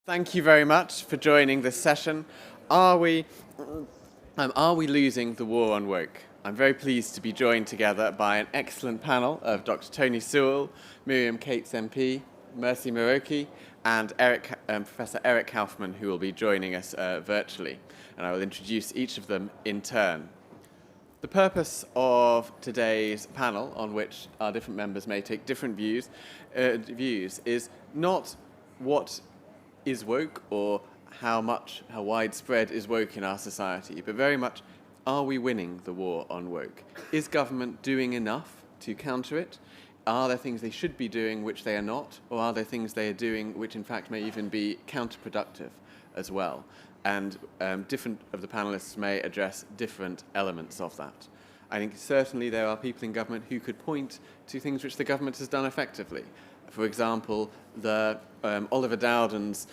Thank you very much for joining this session. Are we losing the war on woke? I'm very pleased to be joined together by an excellent panel of Dr. Tony Sewell, Miriam Cates MP, Mercy Muroki, and Professor Eric Kaufmann, who will be joining us virtually. And I will introduce each of them in turn. The purpose of today's panel, on which our different members may take different views, is not what is woke or how widespread is woke in our society, but very much, are we winning the war on woke? Is government doing enough to counter it? Are there things they should be doing which they are not? Or are there things they are doing which in fact may even be counterproductive as well? And different of the panelists may address different elements of that. I think certainly there are people in government who could point to things which the government has done effectively. For example, the Oliver Dowden's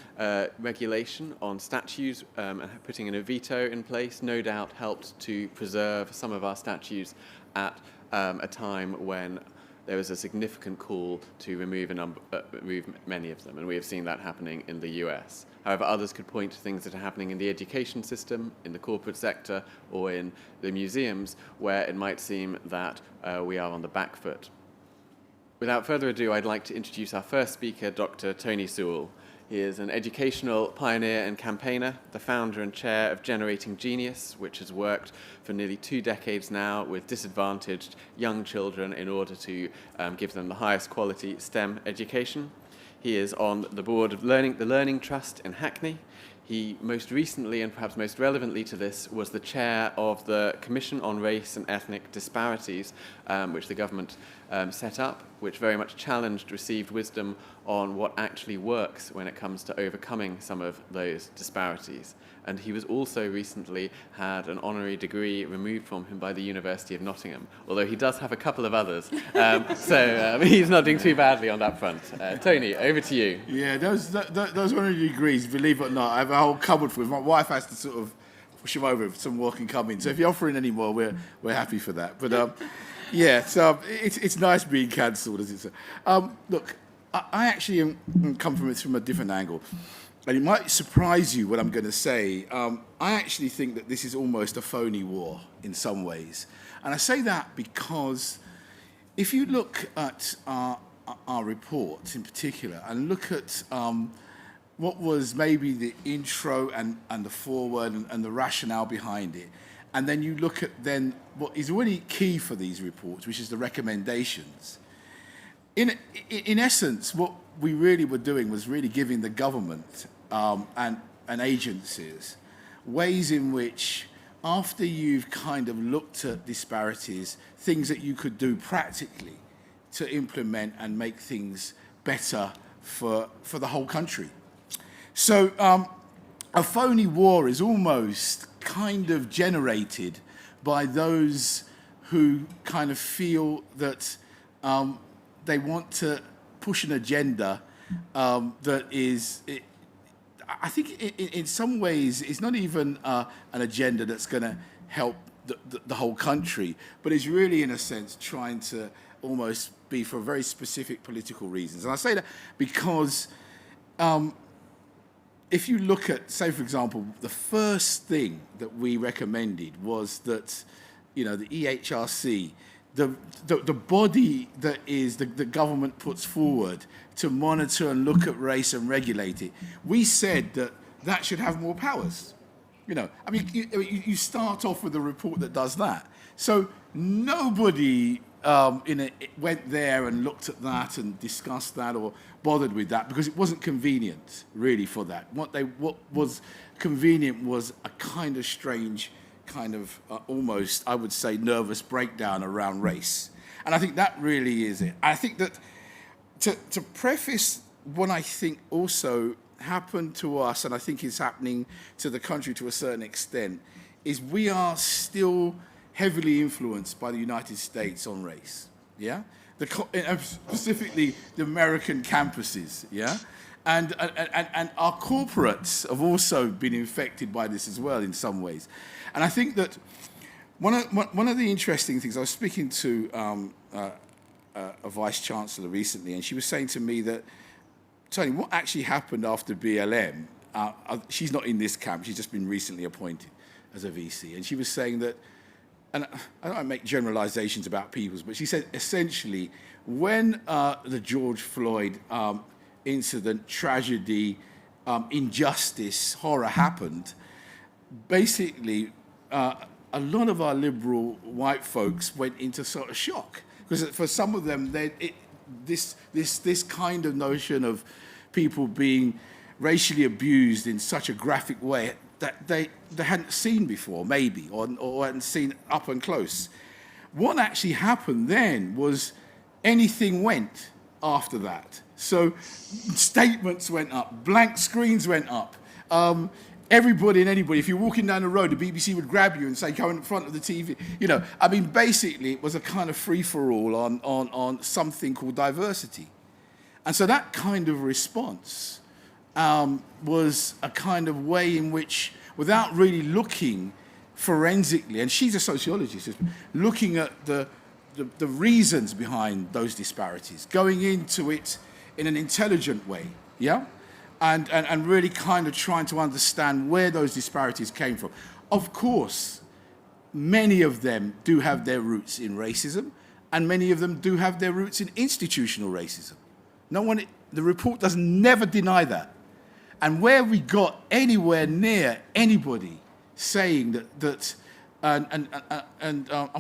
regulation on statues and putting in a veto in place no doubt helped to preserve some of our statues at a time when there was a significant call to remove many of them, and we have seen that happening in the US. However, others could point to things that are happening in the education system, in the corporate sector, or in the museums, where it might seem that we are on the back foot. Without further ado, I'd like to introduce our first speaker, Dr. Tony Sewell. He is an educational pioneer and campaigner, the founder and chair of Generating Genius, which has worked for nearly 2 decades now with disadvantaged young children in order to give them the highest quality STEM education. He is on the board of the Learning Trust in Hackney. He most recently, and perhaps most relevantly to this, was the chair of the Commission on Race and Ethnic Disparities, which the government set up, which very much challenged received wisdom on what actually works when it comes to overcoming some of those disparities. And he was also recently had an honorary degree removed from him by the University of Nottingham, although he does have a couple of others. So he's not doing too badly on that front. Tony, over to you. Yeah, those honorary degrees, believe it or not, I have a whole cupboard full. My wife has to sort of push them over if some more can come in. So if you're offering any more, we're happy for that. But yeah, so it's nice being cancelled, as it's. Look, I actually come from it from a different angle. And it might surprise you what I'm going to say. I actually think that this is almost a phony war in some ways. And I say that because if you look at our report in particular and look at what was maybe the intro and the foreword and the rationale behind it, and then you look at then what is really key for these reports, which is the recommendations. In essence, what we really were doing was really giving the government and agencies ways in which, after you've kind of looked at disparities, things that you could do practically to implement and make things better for the whole country. So a phony war is almost kind of generated by those who kind of feel that they want to push an agenda that is, I think in some ways, it's not even an agenda that's going to help the whole country, but is really, in a sense, trying to almost be for very specific political reasons. And I say that because if you look at, say, for example, the first thing that we recommended was that, the EHRC, the body that is the government puts forward to monitor and look at race and regulate it, we said that should have more powers. You start off with a report that does that. So nobody went there and looked at that and discussed that or bothered with that because it wasn't convenient, really, for that. What was convenient was a kind of strange, almost, I would say, nervous breakdown around race. And I think that really is it. I think that to preface what I think also happened to us, and I think is happening to the country to a certain extent, is we are still heavily influenced by the United States on race, yeah? Specifically the American campuses, yeah? And our corporates have also been infected by this as well in some ways. And I think that one of the interesting things, I was speaking to a vice chancellor recently, and she was saying to me that Tony, what actually happened after BLM, she's not in this camp, she's just been recently appointed as a VC, and she was saying that, and I don't make generalizations about peoples, but she said essentially when the George Floyd incident, tragedy, injustice, horror happened, basically a lot of our liberal white folks went into sort of shock, because for some of them, this kind of notion of people being racially abused in such a graphic way that they hadn't seen before, maybe, or hadn't seen up and close. What actually happened then was anything went after that. So statements went up, blank screens went up. Everybody and anybody, if you're walking down the road, the BBC would grab you and say, go in front of the TV. Basically, it was a kind of free-for-all on something called diversity. And so that kind of response was a kind of way in which, without really looking forensically, and she's a sociologist, looking at the reasons behind those disparities, going into it in an intelligent way, yeah? And really kind of trying to understand where those disparities came from. Of course, many of them do have their roots in racism, and many of them do have their roots in institutional racism. The report does never deny that. And where we got anywhere near anybody saying that I'm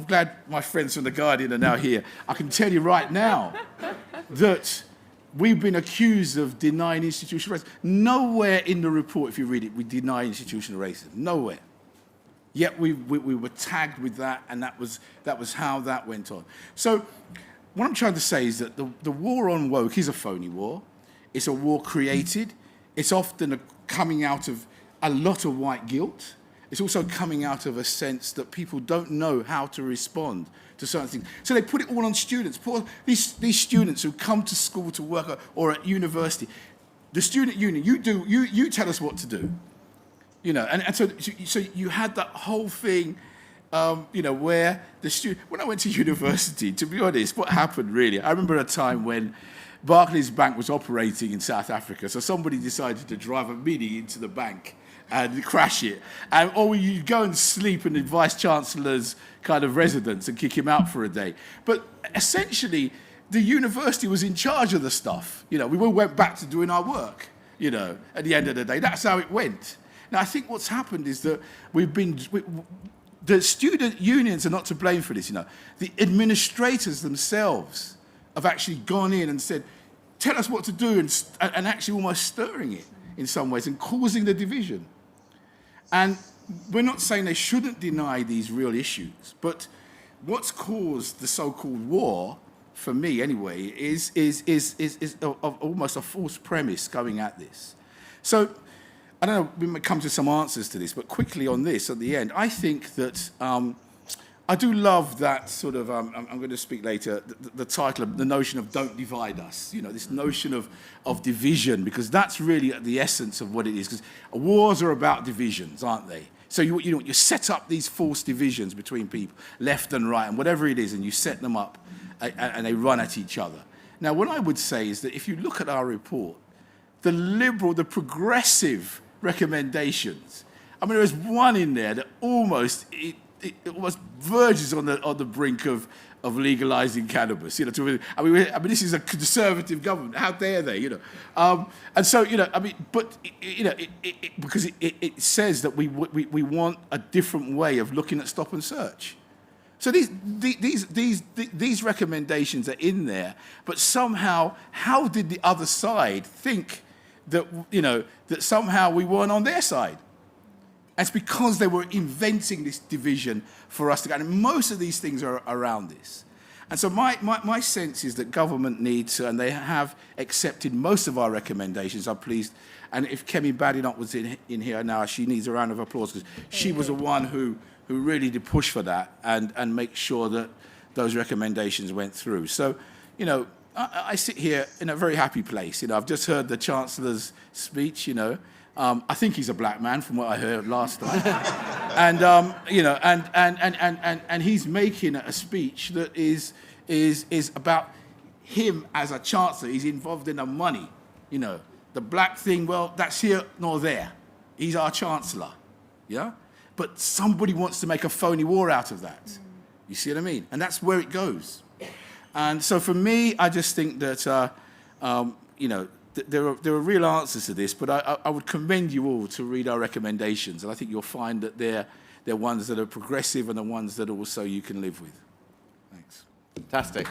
glad my friends from The Guardian are now here. I can tell you right now that we've been accused of denying institutional racism. Nowhere in the report, if you read it, we deny institutional racism. Nowhere. Yet we were tagged with that, and that was how that went on. So what I'm trying to say is that the war on woke is a phony war. It's a war created. It's often coming out of a lot of white guilt. It's also coming out of a sense that people don't know how to respond to certain things. So they put it all on students. These students who come to school to work or at university, the student union, you tell us what to do. And so you had that whole thing, where the student, when I went to university, to be honest, what happened really, I remember a time when Barclays Bank was operating in South Africa, so somebody decided to drive a Mini into the bank and crash it. Or you go and sleep in the Vice-Chancellor's kind of residence and kick him out for a day. But essentially, the university was in charge of the stuff. We all went back to doing our work, at the end of the day. That's how it went. Now, I think what's happened is that the student unions are not to blame for this, The administrators themselves have actually gone in and said, tell us what to do, and actually almost stirring it in some ways and causing the division. And we're not saying they shouldn't deny these real issues, but what's caused the so-called war, for me anyway, is almost a false premise going at this. So, I don't know, we might come to some answers to this, but quickly on this at the end, I think that I do love that sort of, I'm going to speak later, the title of the notion of don't divide us, this notion of division, because that's really the essence of what it is, because wars are about divisions, aren't they? So you set up these false divisions between people, left and right, and whatever it is, and you set them up, and they run at each other. Now, what I would say is that if you look at our report, the progressive recommendations, there's one in there that almost verges on the brink of legalizing cannabis. This is a conservative government. How dare they? And so because it says that we want a different way of looking at stop and search. So these recommendations are in there, but somehow, how did the other side think that that somehow we weren't on their side? And it's because they were inventing this division for us to go. And most of these things are around this. And so my sense is that government needs to, and they have accepted most of our recommendations. I'm pleased. And if Kemi Badenoch was in here now, she needs a round of applause, because she was the one who really did push for that and make sure that those recommendations went through. So, I sit here in a very happy place. I've just heard the Chancellor's speech, I think he's a black man from what I heard last time. And he's making a speech that is about him as a chancellor. He's involved in the money, You know, the black thing, well, that's here nor there. He's our chancellor, yeah? But somebody wants to make a phony war out of that. You see what I mean? And that's where it goes. And so for me, I just think that, you know, there are real answers to this, but I would commend you all to read our recommendations. And I think you'll find that they're ones that are progressive and the ones that also you can live with. Thanks. Fantastic.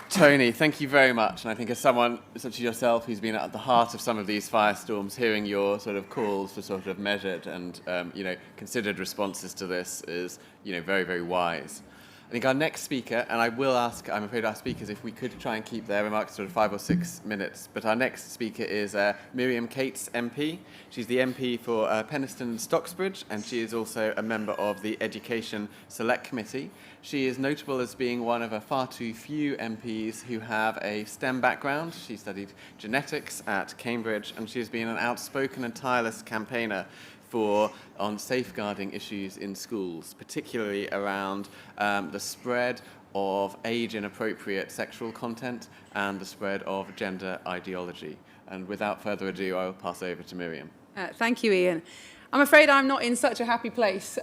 Tony, thank you very much. And I think as someone such as yourself who's been at the heart of some of these firestorms, hearing your sort of calls for sort of measured and you know, considered responses to this is, you know, very, very wise. I think our next speaker, and I will ask, I'm afraid, our speakers if we could try and keep their remarks sort of 5 or 6 minutes, but our next speaker is Miriam Cates MP. She's the MP for Penistone Stocksbridge, and she is also a member of the Education Select Committee. She is notable as being one of a far too few MPs who have a STEM background. She studied genetics at Cambridge, and she has been an outspoken and tireless campaigner on safeguarding issues in schools, particularly around the spread of age-inappropriate sexual content and the spread of gender ideology. And without further ado, I will pass over to Miriam. Thank you, Iain. I'm afraid I'm not in such a happy place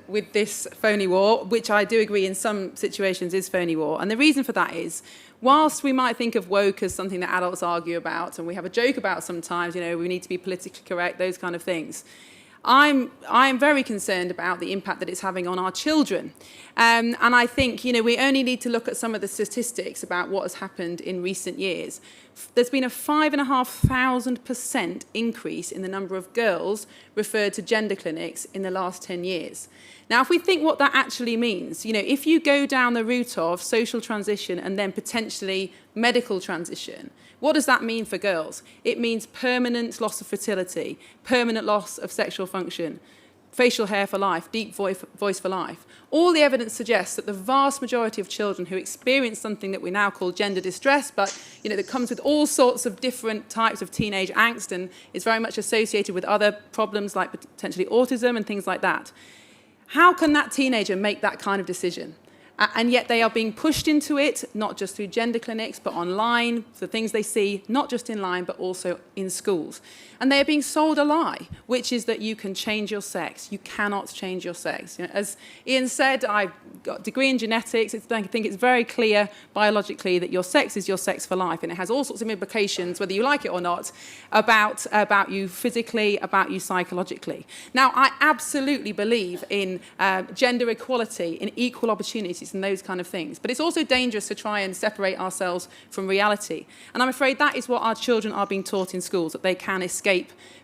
with this phony war, which I do agree in some situations is phony war. And the reason for that is, whilst we might think of woke as something that adults argue about, and we have a joke about sometimes, you know, we need to be politically correct, those kind of things, I'm very concerned about the impact that it's having on our children. And I think, you know, we only need to look at some of the statistics about what has happened in recent years. There's been a 5,500% increase in the number of girls referred to gender clinics in the last 10 years. Now, if we think what that actually means, you know, if you go down the route of social transition and then potentially medical transition, what does that mean for girls? It means permanent loss of fertility, permanent loss of sexual function, facial hair for life, deep voice for life. All the evidence suggests that the vast majority of children who experience something that we now call gender distress, but you know, that comes with all sorts of different types of teenage angst and is very much associated with other problems like potentially autism and things like that. How can that teenager make that kind of decision? And yet they are being pushed into it, not just through gender clinics, but online, the things they see, not just in line, but also in schools. And they are being sold a lie, which is that you can change your sex. You cannot change your sex. You know, as Iain said, I've got a degree in genetics. I think it's very clear biologically that your sex is your sex for life. And it has all sorts of implications, whether you like it or not, about you physically, about you psychologically. Now, I absolutely believe in gender equality, in equal opportunities and those kind of things. But it's also dangerous to try and separate ourselves from reality. And I'm afraid that is what our children are being taught in schools, that they can escape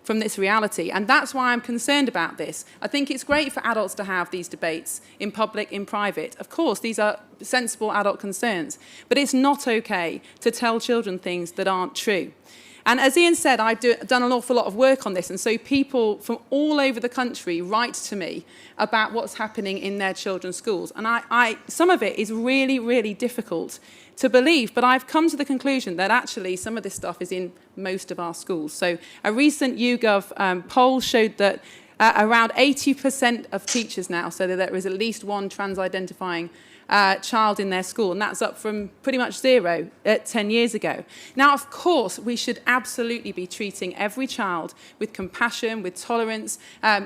from this reality. And that's why I'm concerned about this. I think it's great for adults to have these debates in public, in private. Of course, these are sensible adult concerns. But it's not okay to tell children things that aren't true. And as Iain said, I've done an awful lot of work on this, and so people from all over the country write to me about what's happening in their children's schools. And some of it is really, really difficult to believe, but I've come to the conclusion that actually some of this stuff is in most of our schools. So a recent YouGov poll showed that around 80% of teachers now say that there is at least one trans-identifying child in their school, and that's up from pretty much 0 10 years ago. Now, of course, we should absolutely be treating every child with compassion, with tolerance,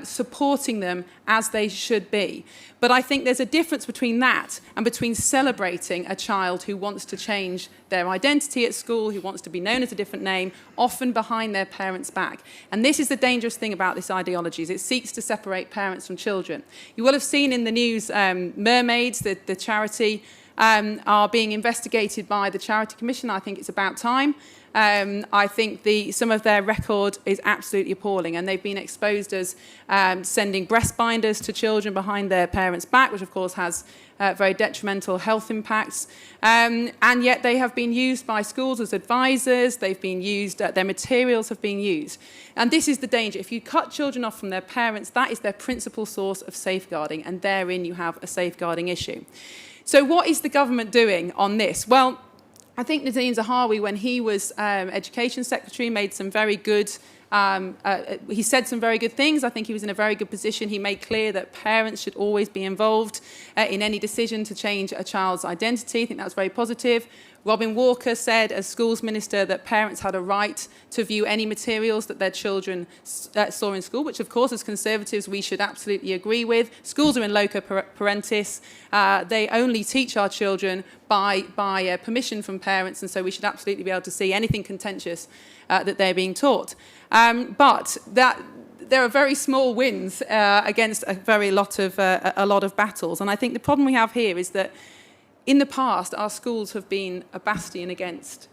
supporting them as they should be. But I think there's a difference between that and between celebrating a child who wants to change their identity at school, who wants to be known as a different name, often behind their parents' back. And this is the dangerous thing about this ideology, is it seeks to separate parents from children. You will have seen in the news Mermaids, the charity, are being investigated by the Charity Commission. I think it's about time. I think some of their record is absolutely appalling, and they've been exposed as sending breast binders to children behind their parents' back, which of course has very detrimental health impacts. And yet they have been used by schools as advisors. They've been used, their materials have been used. And this is the danger. If you cut children off from their parents, that is their principal source of safeguarding, and therein you have a safeguarding issue. So what is the government doing on this? Well, I think Nadine Zahawi, when he was Education Secretary, made some very good, he said some very good things. I think he was in a very good position. He made clear that parents should always be involved in any decision to change a child's identity. I think that was very positive. Robin Walker said, as schools minister, that parents had a right to view any materials that their children saw in school, which, of course, as Conservatives, we should absolutely agree with. Schools are in loco parentis. They only teach our children by permission from parents, and so we should absolutely be able to see anything contentious that they're being taught. But there are very small wins against a lot of battles. And I think the problem we have here is that in the past, our schools have been a bastion against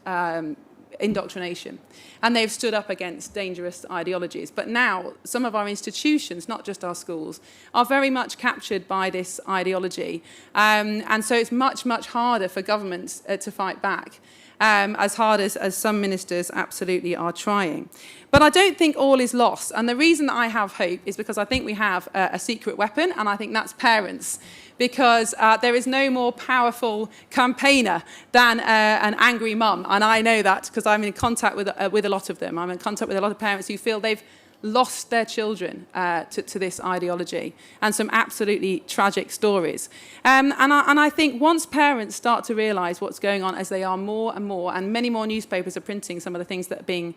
indoctrination, and they've stood up against dangerous ideologies. But now, some of our institutions, not just our schools, are very much captured by this ideology. And so it's much, much harder for governments to fight back, as hard as some ministers absolutely are trying. But I don't think all is lost. And the reason that I have hope is because I think we have a secret weapon, and I think that's parents. Because there is no more powerful campaigner than an angry mum. And I know that because I'm in contact with a lot of them. I'm in contact with a lot of parents who feel they've lost their children to this ideology, and some absolutely tragic stories. And I think once parents start to realise what's going on, as they are more and more, and many more newspapers are printing some of the things that are being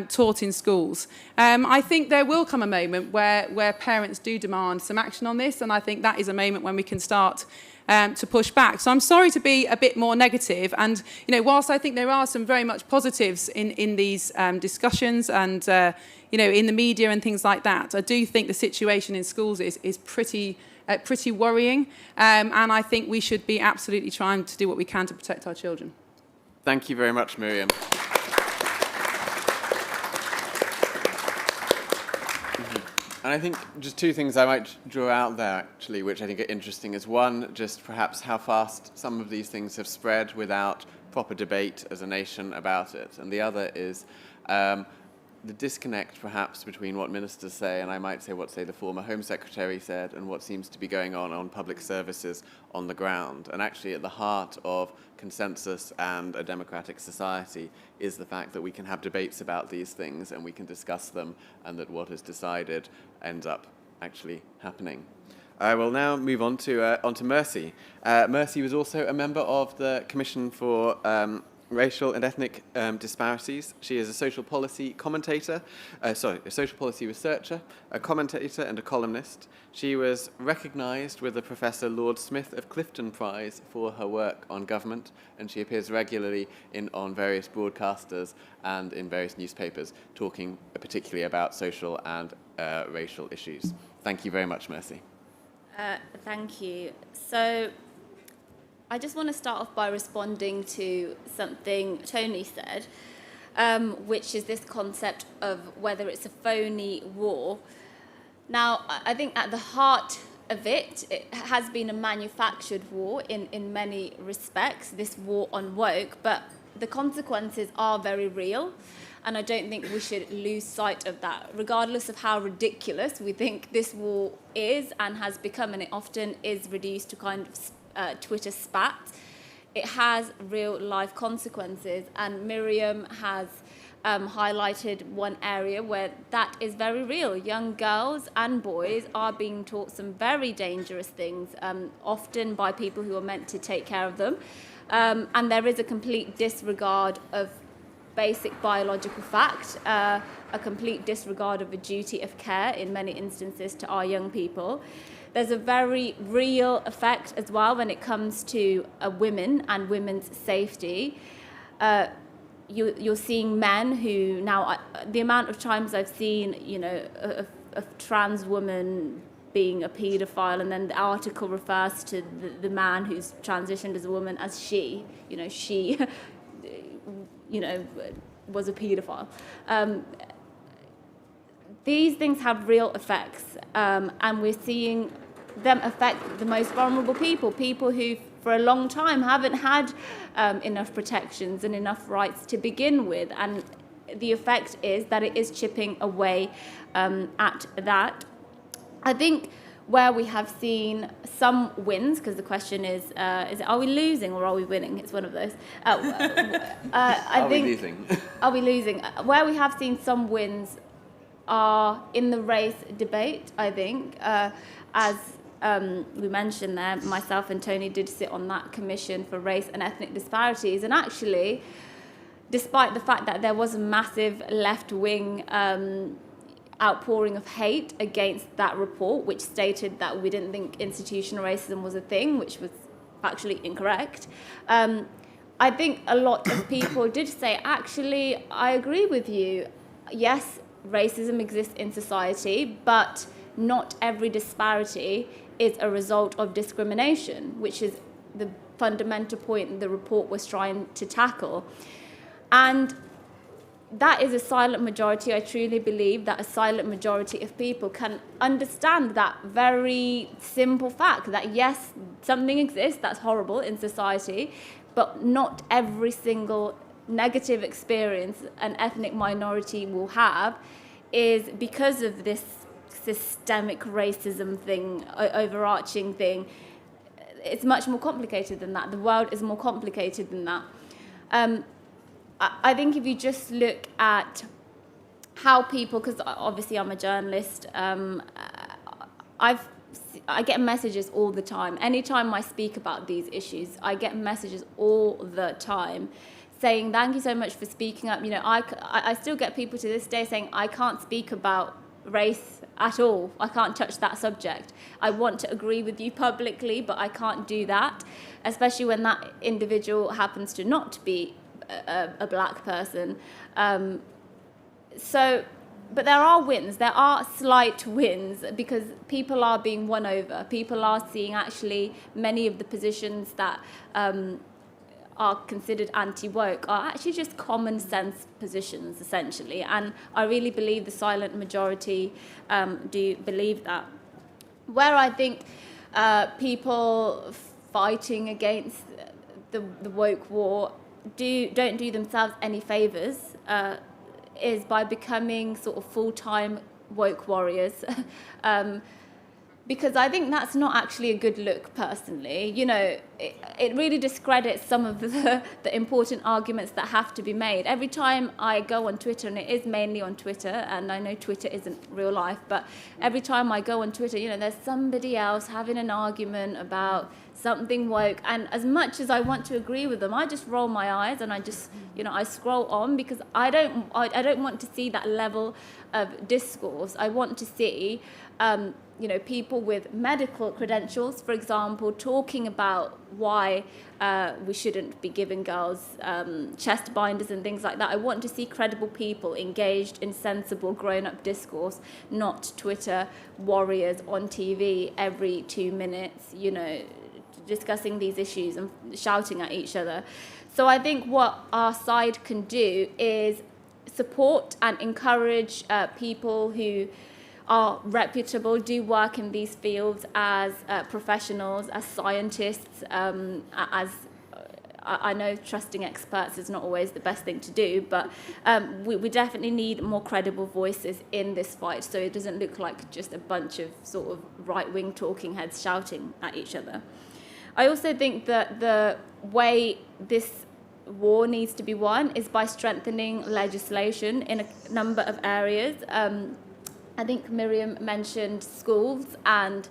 taught in schools, I think there will come a moment where parents do demand some action on this, and I think that is a moment when we can start to push back. So I'm sorry to be a bit more negative, and whilst I think there are some very much positives in these discussions and in the media and things like that, I do think the situation in schools is pretty worrying, and I think we should be absolutely trying to do what we can to protect our children. Thank you very much, Miriam. And I think just two things I might draw out there, actually, which I think are interesting, is one, just perhaps how fast some of these things have spread without proper debate as a nation about it. And the other is the disconnect, perhaps, between what ministers say, and I might say what, say, the former Home Secretary said, and what seems to be going on public services on the ground. And actually, at the heart of consensus and a democratic society is the fact that we can have debates about these things and we can discuss them, and that what is decided ends up actually happening. I will now move on to Mercy. Mercy was also a member of the Commission for Racial and Ethnic Disparities. She is a social policy commentator, a social policy researcher, a commentator and a columnist. She was recognised with the Professor Lord Smith of Clifton Prize for her work on government, and she appears regularly on various broadcasters and in various newspapers, talking particularly about social and racial issues. Thank you very much, Mercy. Thank you. So I just want to start off by responding to something Tony said, which is this concept of whether it's a phony war. Now, I think at the heart of it has been a manufactured war in many respects, this war on woke, but the consequences are very real. And I don't think we should lose sight of that, regardless of how ridiculous we think this war is and has become, and it often is reduced to kind of Twitter spat. It has real life consequences, and Miriam has highlighted one area where that is very real. Young girls and boys are being taught some very dangerous things, often by people who are meant to take care of them, and there is a complete disregard of basic biological fact, a complete disregard of a duty of care in many instances to our young people. There's a very real effect as well when it comes to women and women's safety. You're seeing men who now, the amount of times I've seen, a trans woman being a paedophile, and then the article refers to the man who's transitioned as a woman as she, she was a paedophile. These things have real effects, and we're seeing them affect the most vulnerable people who for a long time haven't had enough protections and enough rights to begin with. And the effect is that it is chipping away at that. I think where we have seen some wins, because the question is it, are we losing or are we winning? It's one of those. I Are think, we losing? Are we losing? Where we have seen some wins are in the race debate, I think. As we mentioned there, myself and Tony did sit on that commission for race and ethnic disparities. And actually, despite the fact that there was a massive left-wing outpouring of hate against that report, which stated that we didn't think institutional racism was a thing, which was factually incorrect. I think a lot of people did say, actually, I agree with you. Yes, racism exists in society, but not every disparity is a result of discrimination, which is the fundamental point the report was trying to tackle. And that is a silent majority. I truly believe that a silent majority of people can understand that very simple fact that yes, something exists that's horrible in society, but not every single negative experience an ethnic minority will have is because of this systemic racism thing, overarching thing. It's much more complicated than that. The world is more complicated than that. I think if you just look at how people, because obviously I'm a journalist, I get messages all the time. Anytime I speak about these issues, I get messages all the time saying, thank you so much for speaking up. You know, I still get people to this day saying, I can't speak about race at all. I can't touch that subject. I want to agree with you publicly, but I can't do that, especially when that individual happens to not be a black person. But there are wins. There are slight wins because people are being won over. People are seeing actually many of the positions that are considered anti-woke are actually just common sense positions, essentially. And I really believe the silent majority do believe that. Where I think people fighting against the woke war don't do themselves any favours is by becoming sort of full-time woke warriors. Because I think that's not actually a good look, personally. You know, it really discredits some of the important arguments that have to be made. Every time I go on Twitter, and it is mainly on Twitter, and I know Twitter isn't real life, but every time I go on Twitter, you know, there's somebody else having an argument about something woke, and as much as I want to agree with them, I just roll my eyes and I just, you know, I scroll on because I don't want to see that level of discourse. I want to see you know, people with medical credentials, for example, talking about why we shouldn't be giving girls chest binders and things like that. I want to see credible people engaged in sensible, grown-up discourse, not Twitter warriors on TV every 2 minutes, you know, discussing these issues and shouting at each other. So I think what our side can do is support and encourage people who are reputable, do work in these fields as professionals, as scientists, as I know trusting experts is not always the best thing to do, but we definitely need more credible voices in this fight so it doesn't look like just a bunch of sort of right-wing talking heads shouting at each other. I also think that the way this war needs to be won is by strengthening legislation in a number of areas. I think Miriam mentioned schools and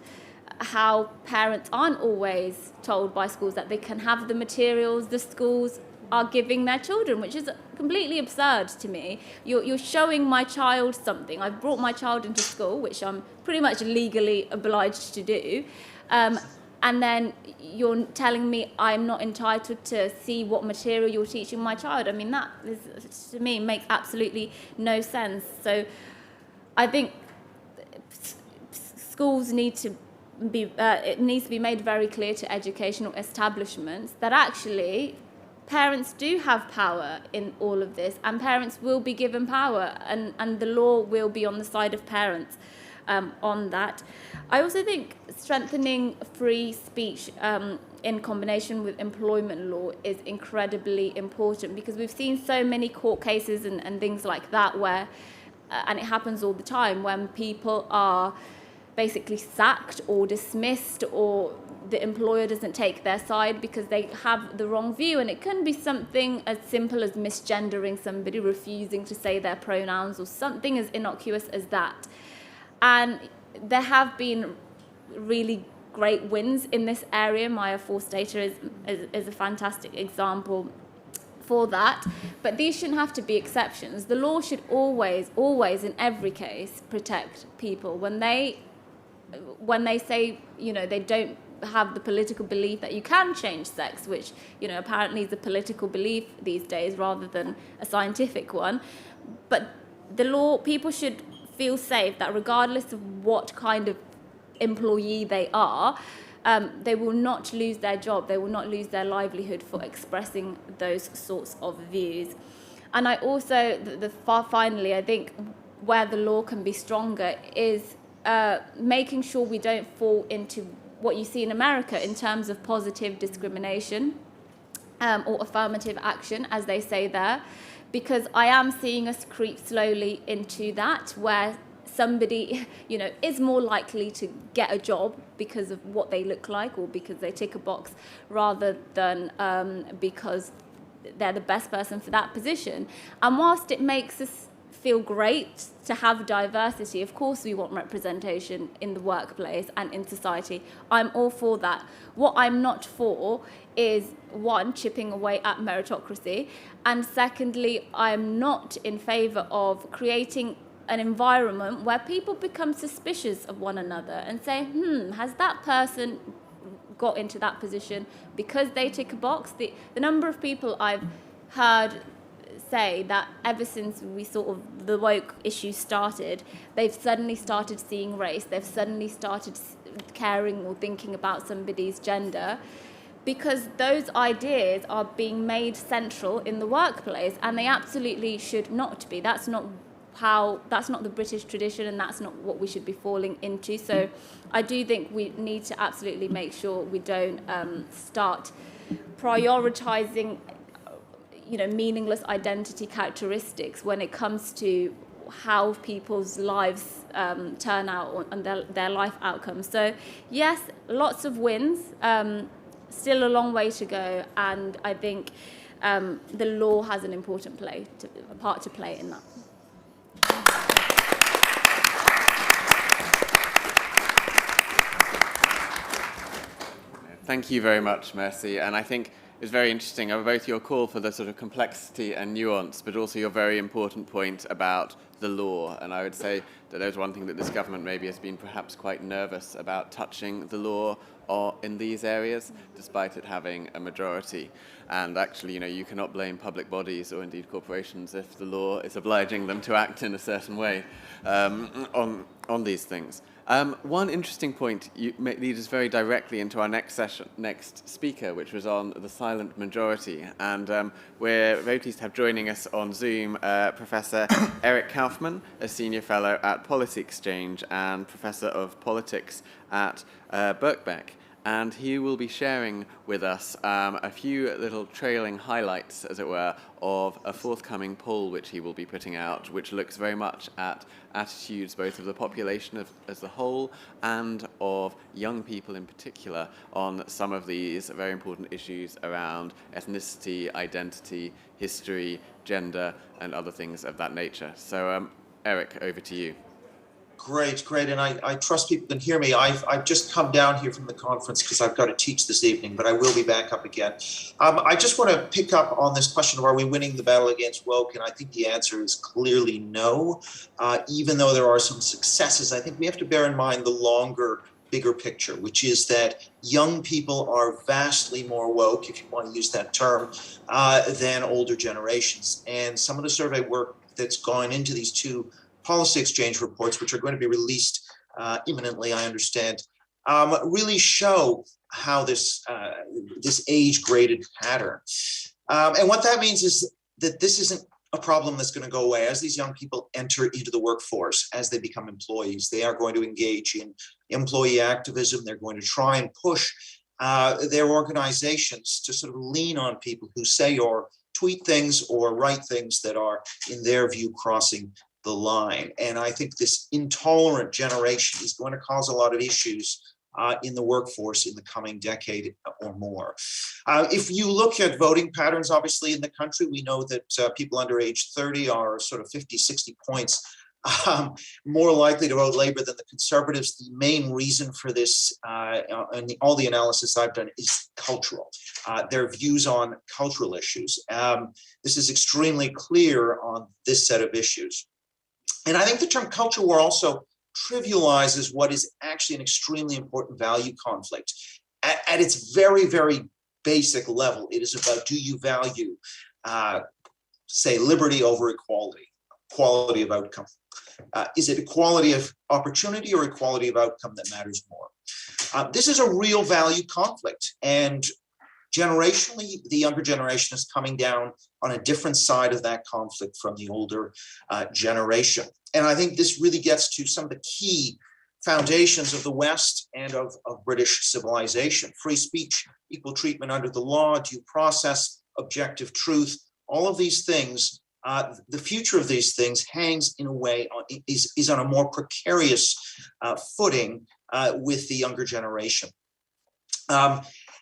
how parents aren't always told by schools that they can have the materials the schools are giving their children, which is completely absurd to me. You're showing my child something. I've brought my child into school, which I'm pretty much legally obliged to do, and then you're telling me I'm not entitled to see what material you're teaching my child. I mean, that is, to me, makes absolutely no sense. So I think schools need to be, it needs to be made very clear to educational establishments that actually parents do have power in all of this, and parents will be given power, and the law will be on the side of parents on that. I also think strengthening free speech in combination with employment law is incredibly important, because we've seen so many court cases and things like that where, and it happens all the time, when people are basically sacked or dismissed, or the employer doesn't take their side because they have the wrong view. And it can be something as simple as misgendering somebody, refusing to say their pronouns, or something as innocuous as that. And there have been really great wins in this area. Maya Forstater is a fantastic example for that. But these shouldn't have to be exceptions. The law should always, in every case, protect people. When they say, they don't have the political belief that you can change sex, which, apparently is a political belief these days rather than a scientific one. But the law, people should feel safe that regardless of what kind of employee they are, they will not lose their job, they will not lose their livelihood for expressing those sorts of views. And I also, finally, I think where the law can be stronger is making sure we don't fall into what you see in America in terms of positive discrimination or affirmative action, as they say there, because I am seeing us creep slowly into that, where somebody, is more likely to get a job because of what they look like or because they tick a box, rather than because they're the best person for that position. And whilst it makes us feel great to have diversity, of course we want representation in the workplace and in society. I'm all for that. What I'm not for is, one, chipping away at meritocracy, and secondly, I'm not in favour of creating an environment where people become suspicious of one another and say, has that person got into that position because they tick a box? The number of people I've heard say that ever since the woke issue started, they've suddenly started seeing race, they've suddenly started caring or thinking about somebody's gender, because those ideas are being made central in the workplace, and they absolutely should not be. That's not the British tradition, and that's not what we should be falling into. So I do think we need to absolutely make sure we don't start prioritizing meaningless identity characteristics when it comes to how people's lives turn out and their life outcomes. So yes, lots of wins, still a long way to go, and I think the law has an important part to play in that. Thank you very much, Mercy. And I think it's very interesting, both your call for the sort of complexity and nuance, but also your very important point about the law. And I would say that there's one thing that this government maybe has been perhaps quite nervous about touching the law in these areas, despite it having a majority. And actually, you cannot blame public bodies or indeed corporations if the law is obliging them to act in a certain way on these things. One interesting point leads us very directly into our next speaker, which was on the silent majority. And we're very pleased to have joining us on Zoom Professor Eric Kaufmann, a senior fellow at Policy Exchange and Professor of Politics at Birkbeck. And he will be sharing with us a few little trailing highlights, as it were, of a forthcoming poll which he will be putting out, which looks very much at attitudes both of the population as a whole and of young people in particular on some of these very important issues around ethnicity, identity, history, gender, and other things of that nature. So, Eric, over to you. Great. And I trust people can hear me. I've just come down here from the conference because I've got to teach this evening, but I will be back up again. I just want to pick up on this question of, are we winning the battle against woke? And I think the answer is clearly no. Even though there are some successes, I think we have to bear in mind the longer, bigger picture, which is that young people are vastly more woke, if you want to use that term, than older generations. And some of the survey work that's gone into these two Policy Exchange reports, which are going to be released imminently, I understand, really show how this age-graded pattern. And what that means is that this isn't a problem that's going to go away. As these young people enter into the workforce, as they become employees, they are going to engage in employee activism. They're going to try and push their organizations to sort of lean on people who say or tweet things or write things that are, in their view, crossing the line. And I think this intolerant generation is going to cause a lot of issues in the workforce in the coming decade or more. If you look at voting patterns, obviously in the country, we know that people under age 30 are sort of 50, 60 points more likely to vote Labour than the Conservatives. The main reason for this, and all the analysis I've done, is cultural. Their views on cultural issues. This is extremely clear on this set of issues. And I think the term culture war also trivializes what is actually an extremely important value conflict. At its very, very basic level, it is about, do you value, say, liberty over equality, quality of outcome? Is it equality of opportunity or equality of outcome that matters more? This is a real value conflict, and generationally, the younger generation is coming down on a different side of that conflict from the older generation. And I think this really gets to some of the key foundations of the West and of British civilization: free speech, equal treatment under the law, due process, objective truth. All of these things, the future of these things hangs in a way, is on a more precarious footing with the younger generation.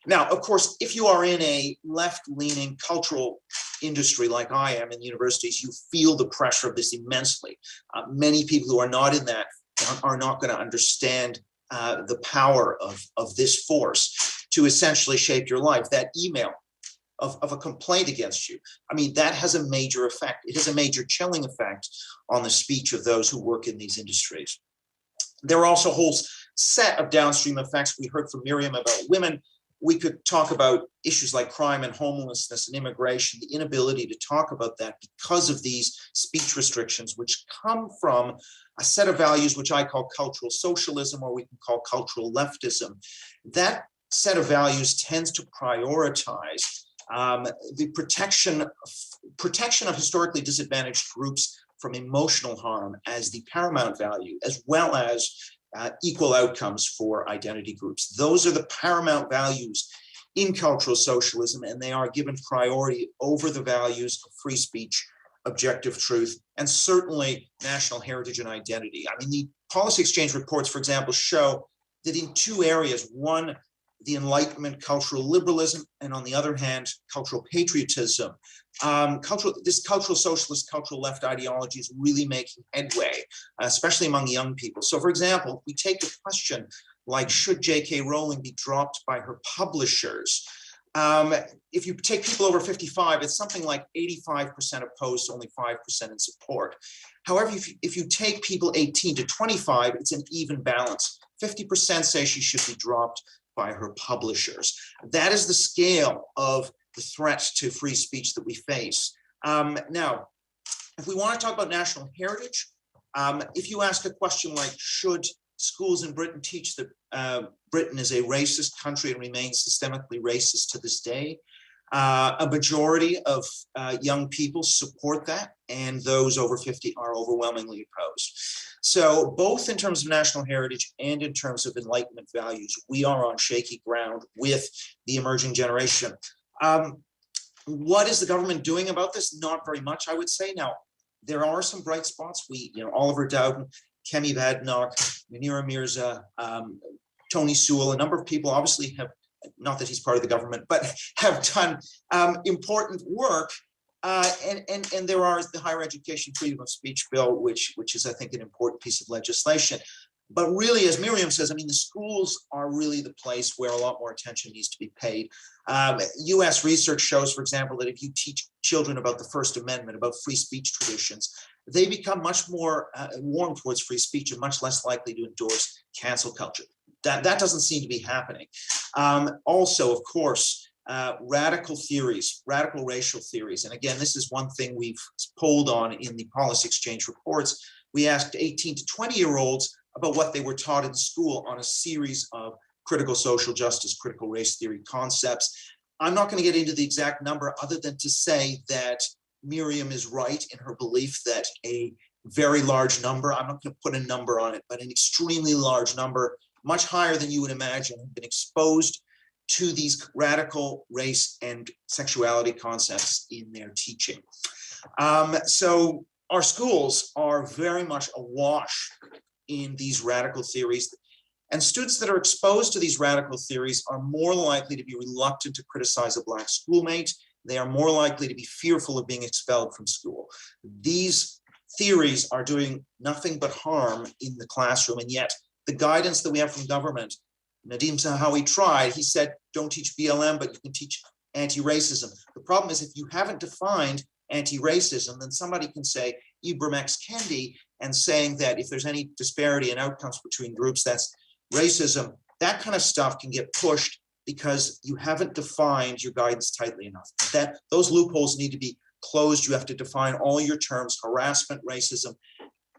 Now, of course, if you are in a left-leaning cultural industry like I am in universities, you feel the pressure of this immensely. Many people who are not in that are not going to understand the power of this force to essentially shape your life. That email of a complaint against you, I mean, that has a major effect. It has a major chilling effect on the speech of those who work in these industries. There are also a whole set of downstream effects. We heard from Miriam about women. We could talk about issues like crime and homelessness and immigration, the inability to talk about that because of these speech restrictions, which come from a set of values which I call cultural socialism, or we can call cultural leftism. That set of values tends to prioritize the protection of historically disadvantaged groups from emotional harm as the paramount value, as well as equal outcomes for identity groups. Those are the paramount values in cultural socialism, and they are given priority over the values of free speech, objective truth, and certainly national heritage and identity. I mean, the policy exchange reports, for example, show that in two areas: one, the Enlightenment cultural liberalism, and on the other hand, cultural patriotism. This cultural socialist, cultural left ideology is really making headway, especially among young people. So, for example, we take a question like, should J.K. Rowling be dropped by her publishers? If you take people over 55, it's something like 85% opposed, only 5% in support. However, if you take people 18 to 25, it's an even balance. 50% say she should be dropped by her publishers. That is the scale of the threat to free speech that we face. Now, if we want to talk about national heritage, if you ask a question like, should schools in Britain teach that Britain is a racist country and remains systemically racist to this day, a majority of young people support that, and those over 50 are overwhelmingly opposed. So both in terms of national heritage and in terms of Enlightenment values, we are on shaky ground with the emerging generation. What is the government doing about this? Not very much, I would say. Now, there are some bright spots. Oliver Dowden, Kemi Badenoch, Munira Mirza, Tony Sewell, a number of people obviously have, not that he's part of the government, but have done important work. And there are the Higher Education Freedom of Speech Bill, which is, I think, an important piece of legislation. But really, as Miriam says, I mean, the schools are really the place where a lot more attention needs to be paid. US research shows, for example, that if you teach children about the First Amendment, about free speech traditions, they become much more warm towards free speech and much less likely to endorse cancel culture. That doesn't seem to be happening. Also, of course, radical theories, radical racial theories. And again, this is one thing we've polled on in the policy exchange reports. We asked 18 to 20-year-olds about what they were taught in school on a series of critical social justice, critical race theory concepts. I'm not going to get into the exact number other than to say that Miriam is right in her belief that a very large number, I'm not going to put a number on it, but an extremely large number, much higher than you would imagine, have been exposed to these radical race and sexuality concepts in their teaching. So our schools are very much awash in these radical theories. And students that are exposed to these radical theories are more likely to be reluctant to criticize a Black schoolmate. They are more likely to be fearful of being expelled from school. These theories are doing nothing but harm in the classroom. And yet the guidance that we have from government, Nadim Zahawi tried, he said, don't teach BLM, but you can teach anti-racism. The problem is if you haven't defined anti-racism, then somebody can say Ibram X. Kendi and saying that if there's any disparity in outcomes between groups, that's racism. That kind of stuff can get pushed because you haven't defined your guidance tightly enough. That those loopholes need to be closed. You have to define all your terms, harassment, racism,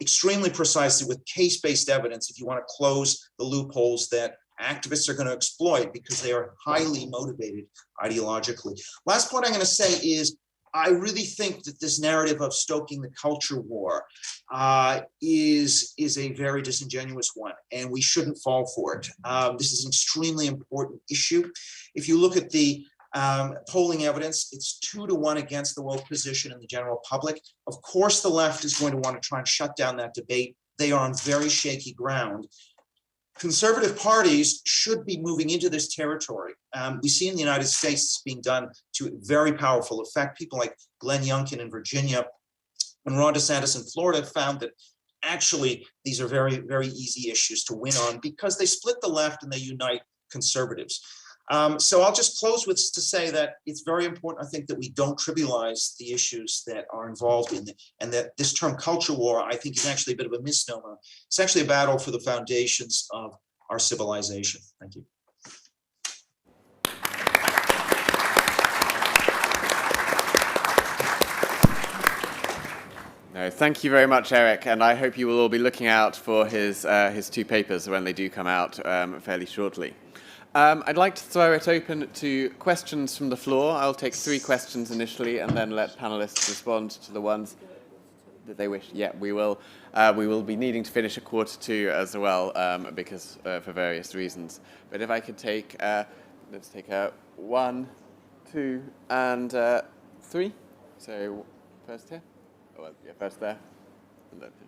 extremely precisely with case-based evidence if you want to close the loopholes that activists are going to exploit because they are highly motivated ideologically. Last point I'm going to say is I really think that this narrative of stoking the culture war is a very disingenuous one, and we shouldn't fall for it. This is an extremely important issue. If you look at the polling evidence, it's 2-1 against the woke position in the general public. Of course, the left is going to want to try and shut down that debate. They are on very shaky ground. Conservative parties should be moving into this territory. We see in the United States it's being done to very powerful effect. People like Glenn Youngkin in Virginia and Ron DeSantis in Florida found that actually these are very, very easy issues to win on because they split the left and they unite conservatives. So I'll just close with to say that it's very important, I think, that we don't trivialize the issues that are involved in it, and that this term culture war, I think, is actually a bit of a misnomer. It's actually a battle for the foundations of our civilization. Thank you. No, thank you very much, Eric, and I hope you will all be looking out for his 2 papers when they do come out fairly shortly. I'd like to throw it open to questions from the floor. I'll take 3 questions initially and then let panelists respond to the ones that they wish. Yeah, we will. We will be needing to finish at 1:45 as well because for various reasons. But if I could take, let's take 1, 2, and 3. So first here. Oh, well, yeah, first there. And then here.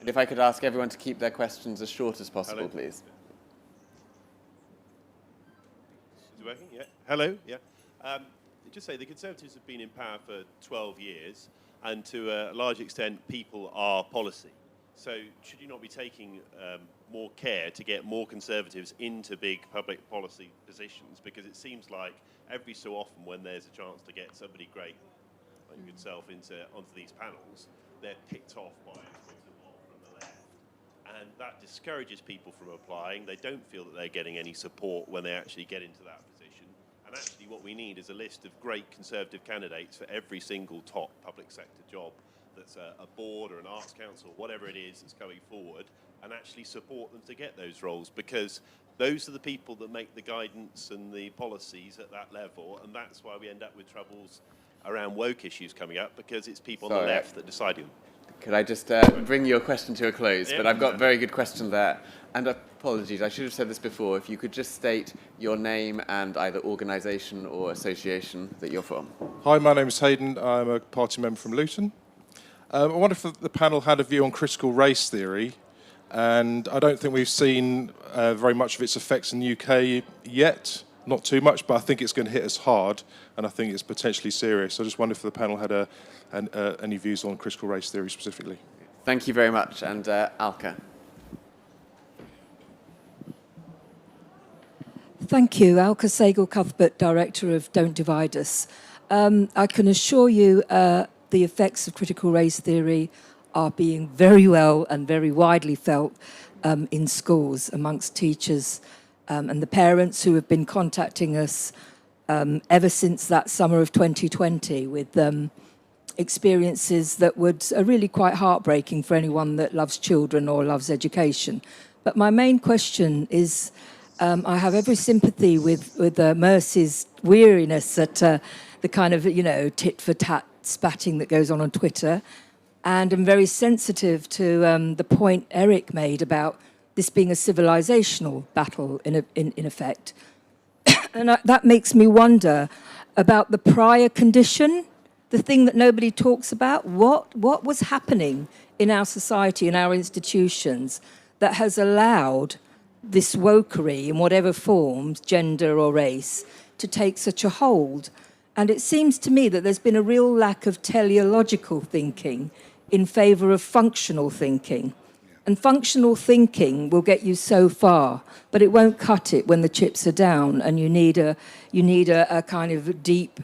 And if I could ask everyone to keep their questions as short as possible, please. Is it working? Yeah. Hello. Yeah. Just say the Conservatives have been in power for 12 years, and to a large extent, people are policy. So should you not be taking more care to get more Conservatives into big public policy positions? Because it seems like every so often, when there's a chance to get somebody great like yourself onto these panels, they're picked off by from the left. And that discourages people from applying. They don't feel that they're getting any support when they actually get into that position. And actually what we need is a list of great Conservative candidates for every single top public sector job that's a board or an arts council, whatever it is that's coming forward, and actually support them to get those roles, because those are the people that make the guidance and the policies at that level, and that's why we end up with troubles around woke issues coming up, because it's people on the left that decide them. Could I just bring your question to a close? Yeah. But I've got a very good question there. And apologies, I should have said this before. If you could just state your name and either organisation or association that you're from. Hi, my name is Hayden. I'm a party member from Luton. I wonder if the panel had a view on critical race theory. And I don't think we've seen very much of its effects in the UK yet. Not too much, but I think it's going to hit us hard, and I think it's potentially serious. I just wonder if the panel had any views on critical race theory specifically. Thank you very much. And Alka. Thank you. Alka Sehgal-Cuthbert, Director of Don't Divide Us. I can assure you the effects of critical race theory are being very well and very widely felt in schools amongst teachers and the parents who have been contacting us ever since that summer of 2020 with experiences that are really quite heartbreaking for anyone that loves children or loves education. But my main question is, I have every sympathy with Mercy's weariness at the kind of, tit-for-tat spatting that goes on Twitter, and I'm very sensitive to the point Eric made about this being a civilizational battle in effect. And that makes me wonder about the prior condition the thing that nobody talks about? What was happening in our society, in our institutions, that has allowed this wokery, in whatever forms, gender or race, to take such a hold? And it seems to me that there's been a real lack of teleological thinking in favour of functional thinking. And functional thinking will get you so far, but it won't cut it when the chips are down, and you need a kind of deep,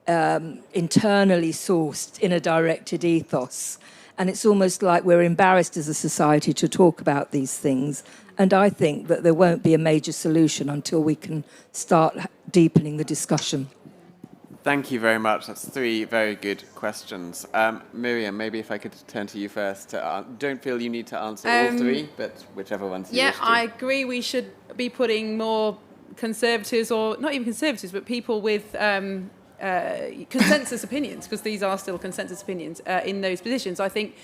internally sourced, inner-directed ethos. And it's almost like we're embarrassed as a society to talk about these things. And I think that there won't be a major solution until we can start deepening the discussion. Thank you very much. That's 3 very good questions. Miriam, maybe if I could turn to you first. Don't feel you need to answer all 3, but whichever ones you wish to. I agree we should be putting more conservatives, or not even conservatives, but people with consensus opinions, because these are still consensus opinions, in those positions. I think,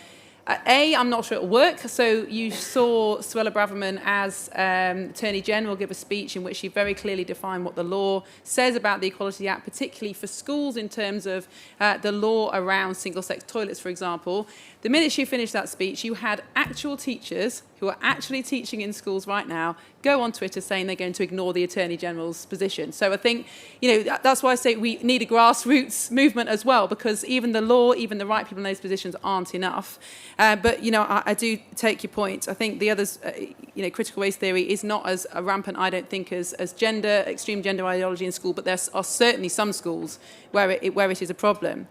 I'm not sure it'll work. So you saw Sewell Braverman as Attorney General give a speech in which she very clearly defined what the law says about the Equality Act, particularly for schools in terms of the law around single-sex toilets, for example. The minute she finished that speech, you had actual teachers who are actually teaching in schools right now go on Twitter saying they're going to ignore the Attorney General's position. So I think, that's why I say we need a grassroots movement as well, because even the law, even the right people in those positions aren't enough. But I do take your point. I think the others, critical race theory is not as rampant, I don't think, as extreme gender ideology in school, but there are certainly some schools where it is a problem.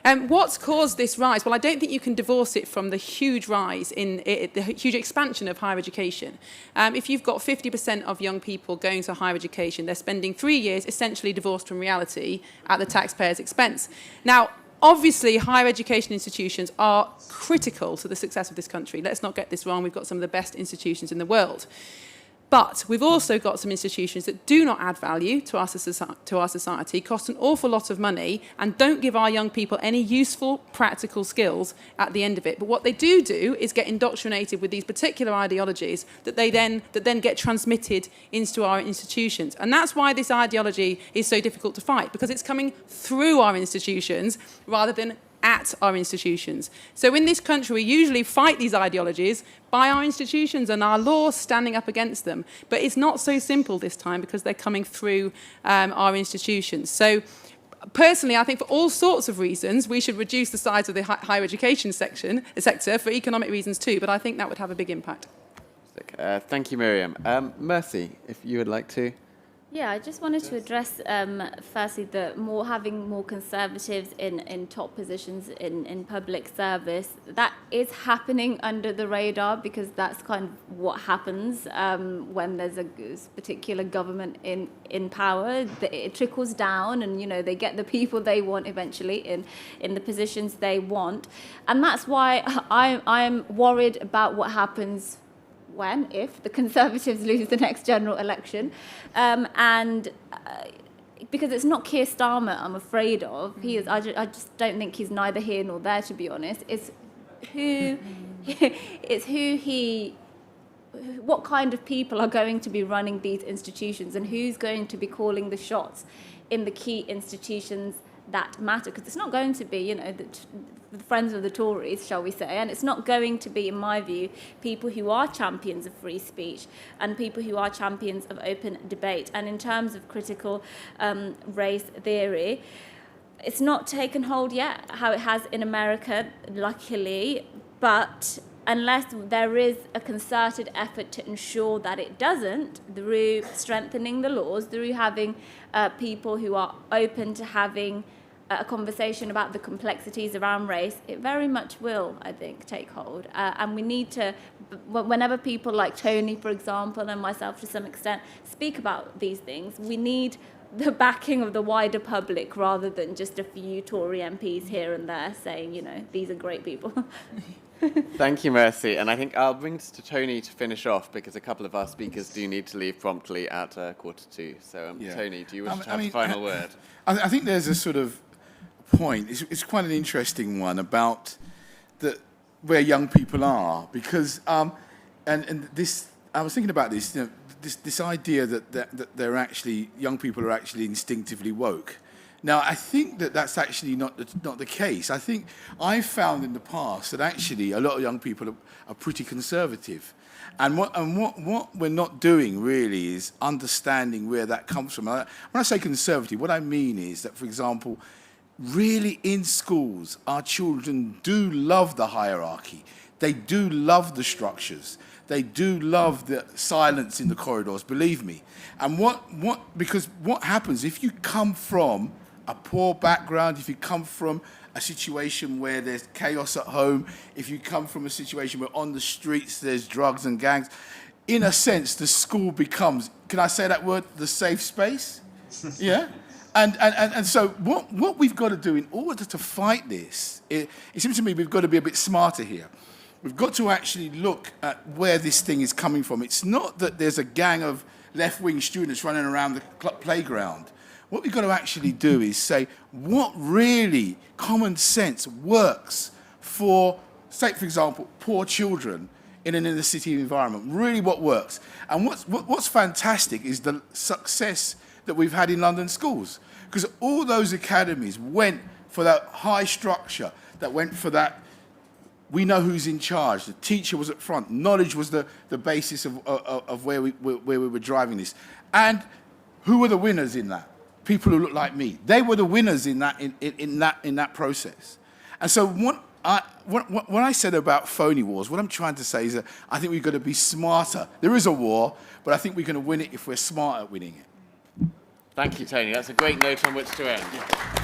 What's caused this rise? Well, I don't think you can divorce it from the huge rise in the huge expansion of higher education. If you've got 50% of young people going to higher education, they're spending 3 years essentially divorced from reality at the taxpayer's expense. Now, obviously, higher education institutions are critical to the success of this country. Let's not get this wrong. We've got some of the best institutions in the world. But we've also got some institutions that do not add value to our society, cost an awful lot of money, and don't give our young people any useful, practical skills at the end of it. But what they do is get indoctrinated with these particular ideologies that then get transmitted into our institutions. And that's why this ideology is so difficult to fight, because it's coming through our institutions rather than at our institutions. So in this country, we usually fight these ideologies by our institutions and our laws standing up against them. But it's not so simple this time, because they're coming through our institutions. So personally, I think for all sorts of reasons, we should reduce the size of the higher education sector for economic reasons too, but I think that would have a big impact. Thank you, Miriam. Mercy, if you would like to. Yeah, I just wanted to address, firstly, having more conservatives in top positions in public service. That is happening under the radar, because that's kind of what happens when there's a particular government in power. It trickles down, and they get the people they want eventually in the positions they want, and that's why I'm worried about what happens if the Conservatives lose the next general election. Because it's not Keir Starmer I'm afraid of. I just don't think he's neither here nor there, to be honest. It's what kind of people are going to be running these institutions, and who's going to be calling the shots in the key institutions that matter. Because it's not going to be, the friends of the Tories, shall we say, and it's not going to be, in my view, people who are champions of free speech and people who are champions of open debate. And in terms of critical race theory, it's not taken hold yet, how it has in America, luckily, but unless there is a concerted effort to ensure that it doesn't, through strengthening the laws, through having people who are open to having a conversation about the complexities around race, it very much will, I think, take hold. And we need to, whenever people like Tony, for example, and myself to some extent, speak about these things, we need the backing of the wider public rather than just a few Tory MPs here and there saying, these are great people. Thank you, Mercy. And I think I'll bring this to Tony to finish off, because a couple of our speakers do need to leave promptly at 1:45. So, Tony, do you wish to have the final word? I think there's a sort of point. It's quite an interesting one about where young people are, because and this, I was thinking about this. This idea that they're actually, young people are actually instinctively woke. Now, I think that that's actually not the case. I think I've found in the past that actually a lot of young people are pretty conservative. And what we're not doing really is understanding where that comes from. When I say conservative, what I mean is that, for example, really in schools, our children do love the hierarchy. They do love the structures. They do love the silence in the corridors, believe me. And because what happens if you come from a poor background, if you come from a situation where there's chaos at home, if you come from a situation where on the streets there's drugs and gangs, in a sense, the school becomes, can I say that word, the safe space? Yeah? And so what we've got to do in order to fight this, it seems to me we've got to be a bit smarter here. We've got to actually look at where this thing is coming from. It's not that there's a gang of left-wing students running around the playground. What we've got to actually do is say what really common sense works for, say, for example, poor children in an inner-city environment, really what works. And what's fantastic is the success that we've had in London schools. Because all those academies went for that high structure, that went for that, we know who's in charge, the teacher was at front, knowledge was the basis of where we were driving this. And who were the winners in that? People who look like me. They were the winners in that process. And so when I said about phony wars, what I'm trying to say is that I think we've got to be smarter. There is a war, but I think we're going to win it if we're smart at winning it. Thank you, Tony. That's a great note on which to end.